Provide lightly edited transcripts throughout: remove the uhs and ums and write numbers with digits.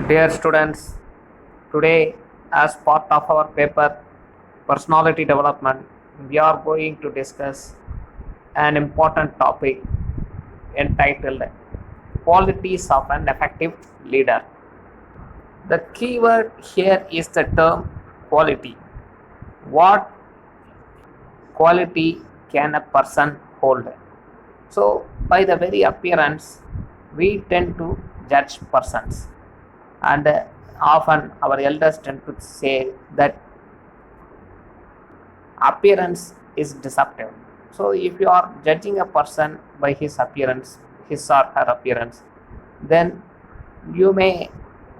Dear students, today as part of our paper Personality Development, we are going to discuss an important topic entitled Qualities of an Effective Leader. The keyword here is the term quality. What quality can a person hold? So, by the very appearance, we tend to judge persons, and often our elders tend to say that appearance is deceptive. So, if you are judging a person by his appearance, his or her appearance, then you may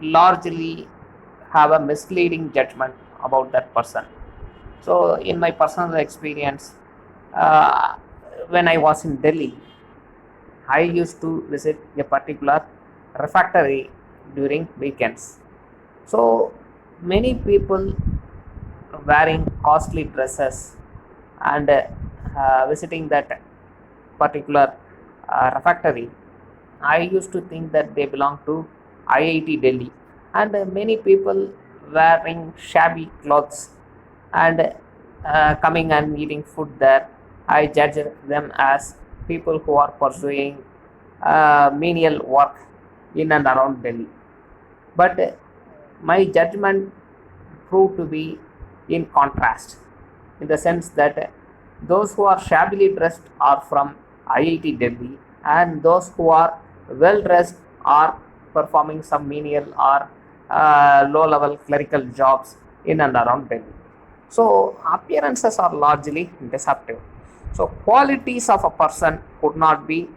largely have a misleading judgment about that person. So, in my personal experience, uh, when I was in Delhi, I used to visit a particular refectory during weekends. So, many people wearing costly dresses and visiting that particular refectory, I used to think that they belong to IIT Delhi, and many people wearing shabby clothes and coming and eating food there. I judge them as people who are pursuing menial work in and around Delhi. But my judgment proved to be in contrast, in the sense that those who are shabbily dressed are from IIT Delhi, and those who are well dressed are performing some menial or low level clerical jobs in and around Delhi. So, appearances are largely deceptive. So, qualities of a person could not be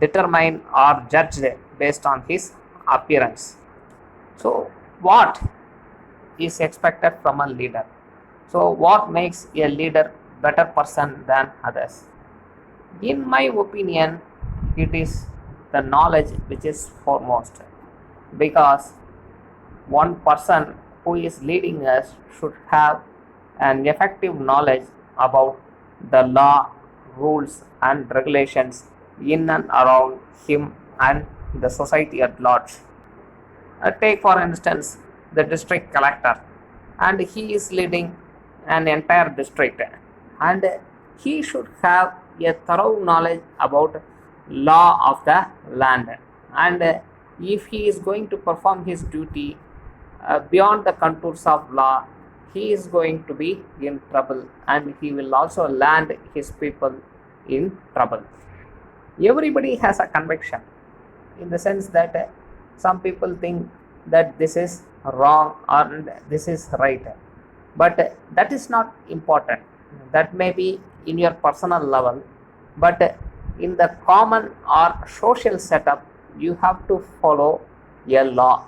determined or judged based on his appearance. So, what is expected from a leader? So, what makes a leader better person than others? In my opinion, it is the knowledge which is foremost, because one person who is leading us should have an effective knowledge about the law, rules, and regulations in and around him and the society at large. Take for instance the district collector, and he is leading an entire district, and he should have a thorough knowledge about law of the land, and if he is going to perform his duty beyond the contours of law, he is going to be in trouble, and he will also land his people in trouble. Everybody has a conviction, in the sense that some people think that this is wrong or this is right, but that is not important. That may be in your personal level, but in the common or social setup, you have to follow a law,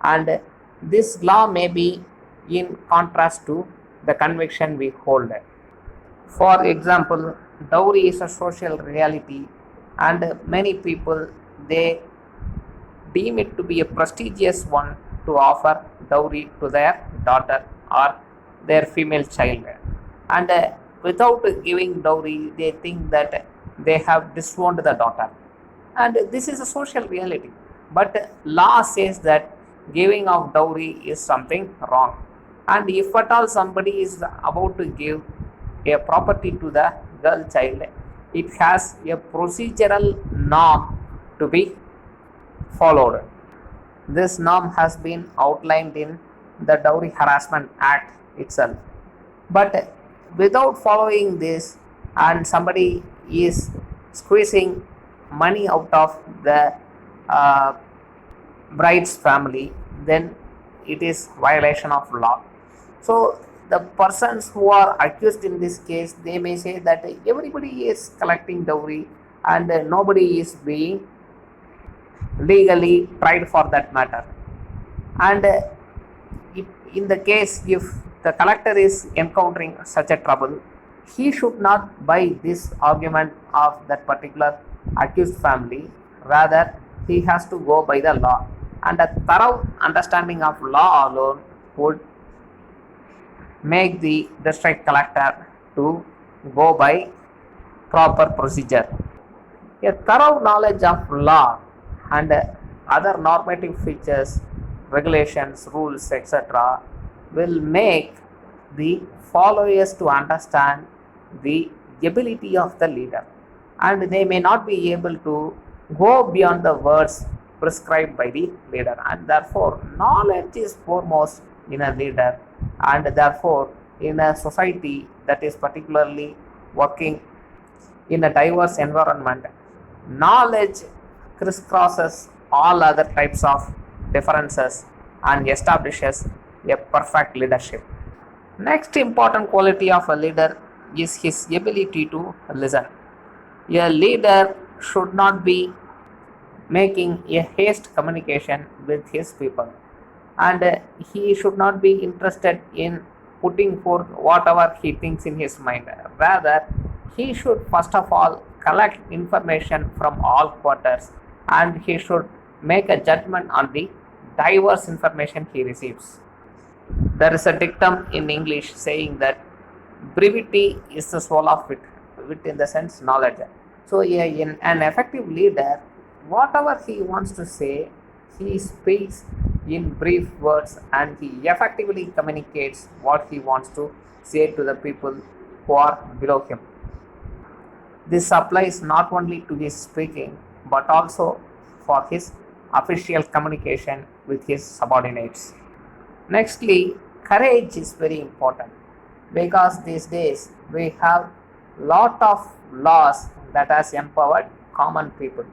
and this law may be in contrast to the conviction we hold. For example, dowry is a social reality, and many people, they deem it to be a prestigious one to offer dowry to their daughter or their female child, and without giving dowry, they think that they have disowned the daughter, and this is a social reality. But law says that giving of dowry is something wrong, and if at all somebody is about to give a property to the girl child, it has a procedural norm to be followed. This norm has been outlined in the Dowry Harassment Act itself. But without following this, and somebody is squeezing money out of the uh, bride's family, then it is violation of law. So the persons who are accused in this case, they may say that everybody is collecting dowry, and nobody is being legally tried for that matter. And if, in the case if the collector is encountering such a trouble, he should not buy this argument of that particular accused family. Rather, he has to go by the law, and a thorough understanding of law alone would make the district collector to go by proper procedure. A thorough knowledge of law and other normative features regulations, rules, etc., will make the followers to understand the ability of the leader, and they may not be able to go beyond the words prescribed by the leader, and therefore knowledge is foremost in a leader, and therefore in a society that is particularly working in a diverse environment, knowledge crisscrosses all other types of differences and establishes a perfect leadership. Next important quality of a leader is his ability to listen. A leader should not be making a haste communication with his people, and he should not be interested in putting forth whatever he thinks in his mind. Rather, he should first of all collect information from all quarters, and he should make a judgment on the diverse information he receives. There is a dictum in English saying that brevity is the soul of wit, wit in the sense knowledge. So, in an effective leader, whatever he wants to say, he speaks in brief words, and he effectively communicates what he wants to say to the people who are below him. This applies not only to his speaking but also for his official communication with his subordinates. Nextly, courage is very important, because these days we have lot of laws that has empowered common people,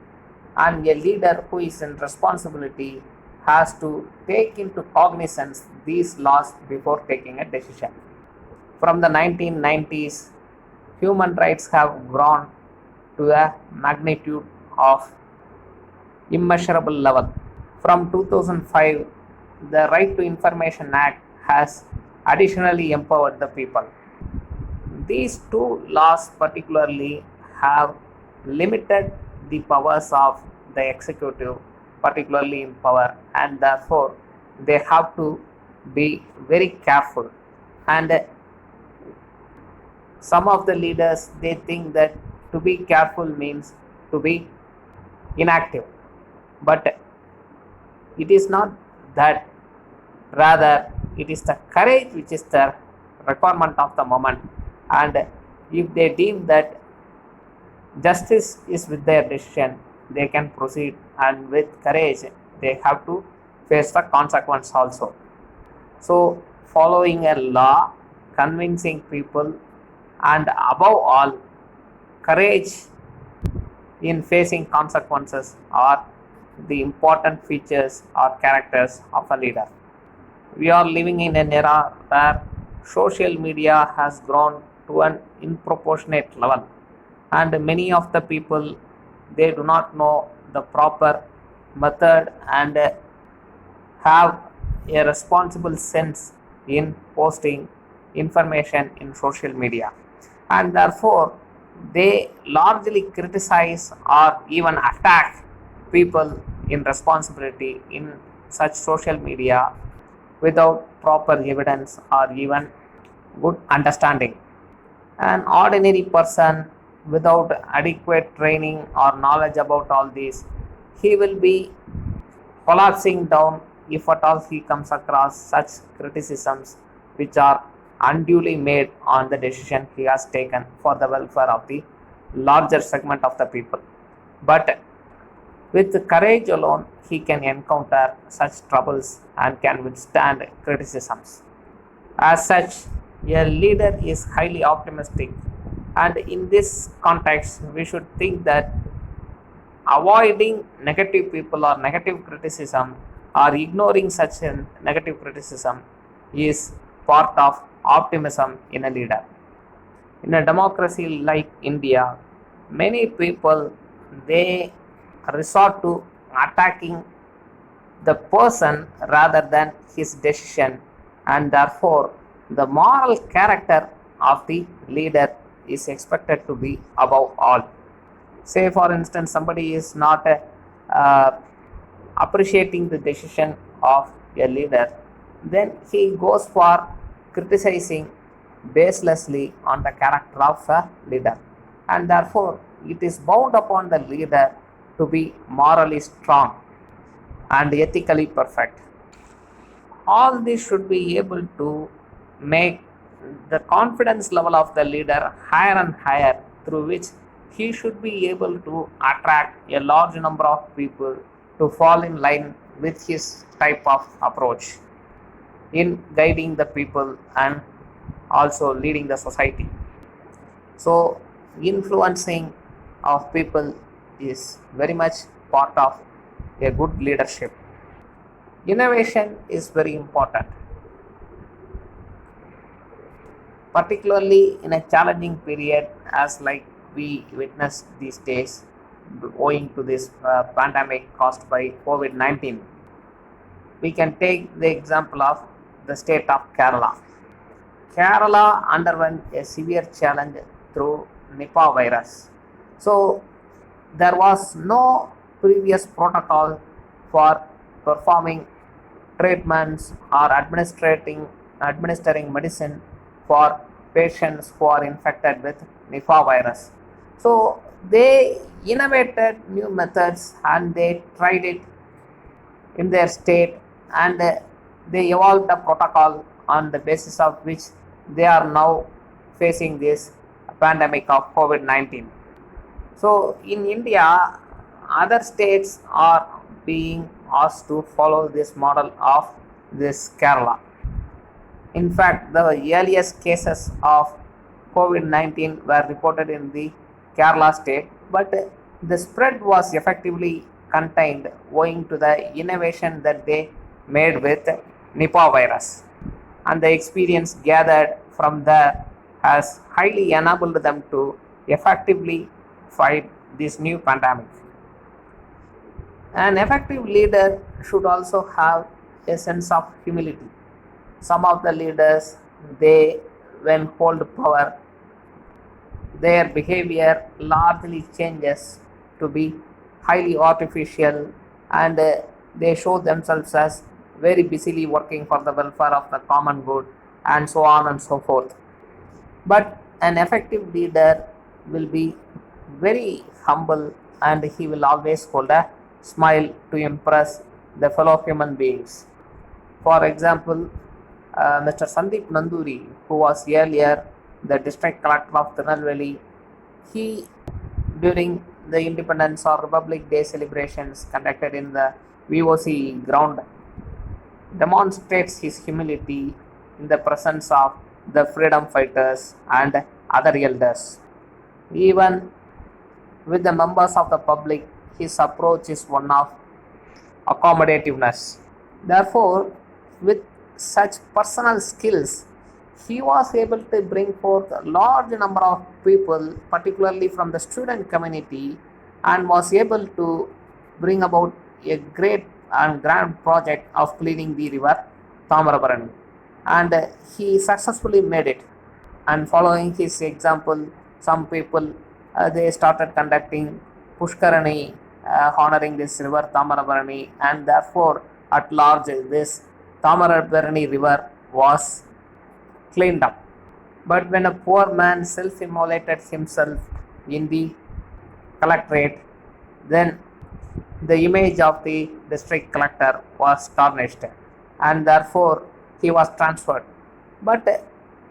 and a leader who is in responsibility has to take into cognizance these laws before taking a decision. From the 1990s, human rights have grown to a magnitude of immeasurable level. From 2005, the Right to Information Act has additionally empowered the people. These two laws particularly have limited the powers of the executive, particularly in power, and therefore they have to be very careful. And some of the leaders, they think that to be careful means to be inactive, but it is not that. Rather, it is the courage which is the requirement of the moment, and if they deem that justice is with their decision, they can proceed, and with courage they have to face the consequence also. So, following a law, convincing people, and above all, courage in facing consequences are the important features or characters of a leader. We are living in an era where social media has grown to an disproportionate level, and many of the people, they do not know the proper method and have a responsible sense in posting information in social media, and therefore they largely criticize or even attack people in responsibility in such social media without proper evidence or even good understanding. An ordinary person without adequate training or knowledge about all these, he will be collapsing down if at all he comes across such criticisms which are unduly made on the decision he has taken for the welfare of the larger segment of the people. But with courage alone, he can encounter such troubles and can withstand criticisms. As such, a leader is highly optimistic, and in this context, we should think that avoiding negative people or negative criticism or ignoring such a negative criticism is part of optimism in a leader. In a democracy like India, many people, they resort to attacking the person rather than his decision, and therefore the moral character of the leader is expected to be above all. Say for instance, somebody is not appreciating the decision of a leader, then he goes for criticizing baselessly on the character of a leader, and therefore it is bound upon the leader to be morally strong and ethically perfect. All this should be able to make the confidence level of the leader higher and higher, through which he should be able to attract a large number of people to fall in line with his type of approach in guiding the people and also leading the society. So, influencing of people is very much part of a good leadership. Innovation is very important, particularly in a challenging period as like we witness these days owing to this pandemic caused by COVID-19. We can take the example of the state of Kerala. Kerala underwent a severe challenge through Nipah virus. So there was no previous protocol for performing treatments or administering medicine for patients who are infected with Nipah virus. So they innovated new methods and they tried it in their state, and they evolved a protocol on the basis of which they are now facing this pandemic of COVID-19. So in India, other states are being asked to follow this model of this Kerala. In fact, the earliest cases of COVID-19 were reported in the Kerala state, but the spread was effectively contained owing to the innovation that they made with Nipah virus. And the experience gathered from there has highly enabled them to effectively fight this new pandemic. An effective leader should also have a sense of humility. Some of the leaders, they, when hold power, their behavior largely changes to be highly artificial, and they show themselves as very busily working for the welfare of the common good and so on and so forth. But an effective leader will be very humble, and he will always hold a smile to impress the fellow human beings. For example, Mr. Sandeep Nanduri, who was earlier the district collector of Tirunelveli, he, during the Independence or Republic Day celebrations conducted in the VOC ground, demonstrates his humility in the presence of the freedom fighters and other elders. Even with the members of the public, his approach is one of accommodativeness. Therefore, with such personal skills, he was able to bring forth a large number of people, particularly from the student community, and was able to bring about a great and grand project of cleaning the river Tamarabarani. And he successfully made it. And following his example, some people they started conducting Pushkarani honoring this river Tamarabarani, and therefore at large this Tamarabarani river was cleaned up. But when a poor man self-immolated himself in the collectorate, then the image of the district collector was tarnished, and therefore he was transferred. But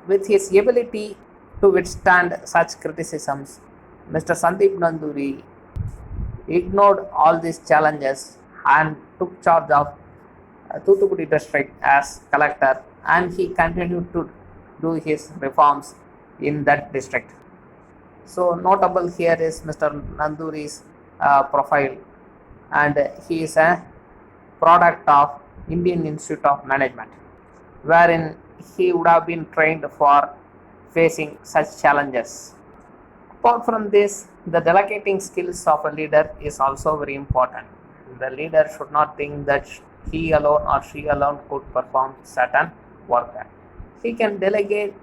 with his ability to withstand such criticisms, Mr. Sandeep Nanduri ignored all these challenges and took charge of Thoothukudi district as collector, and he continued to do his reforms in that district. So notable here is Mr. Nanduri's profile, and he is a product of Indian Institute of Management, wherein he would have been trained for facing such challenges. Apart from this, the delegating skills of a leader is also very important. The leader should not think that he alone or she alone could perform certain work. He can delegate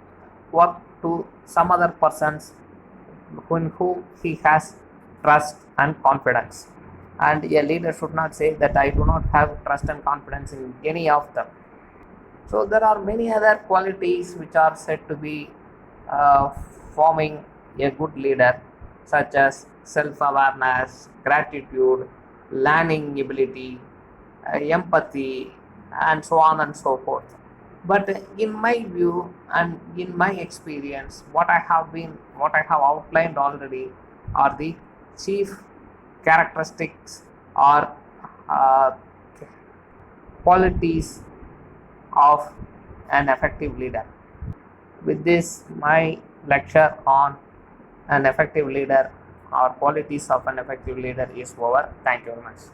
work to some other persons in whom he has trust and confidence. And a leader should not say that I do not have trust and confidence in any of them. So there are many other qualities which are said to be forming a good leader, such as self-awareness, gratitude, learning ability, empathy, and so on and so forth. But in my view and in my experience, what I have outlined already are the chief characteristics or uh, qualities of an effective leader. With this, my lecture on an effective leader or qualities of an effective leader is over. Thank you very much.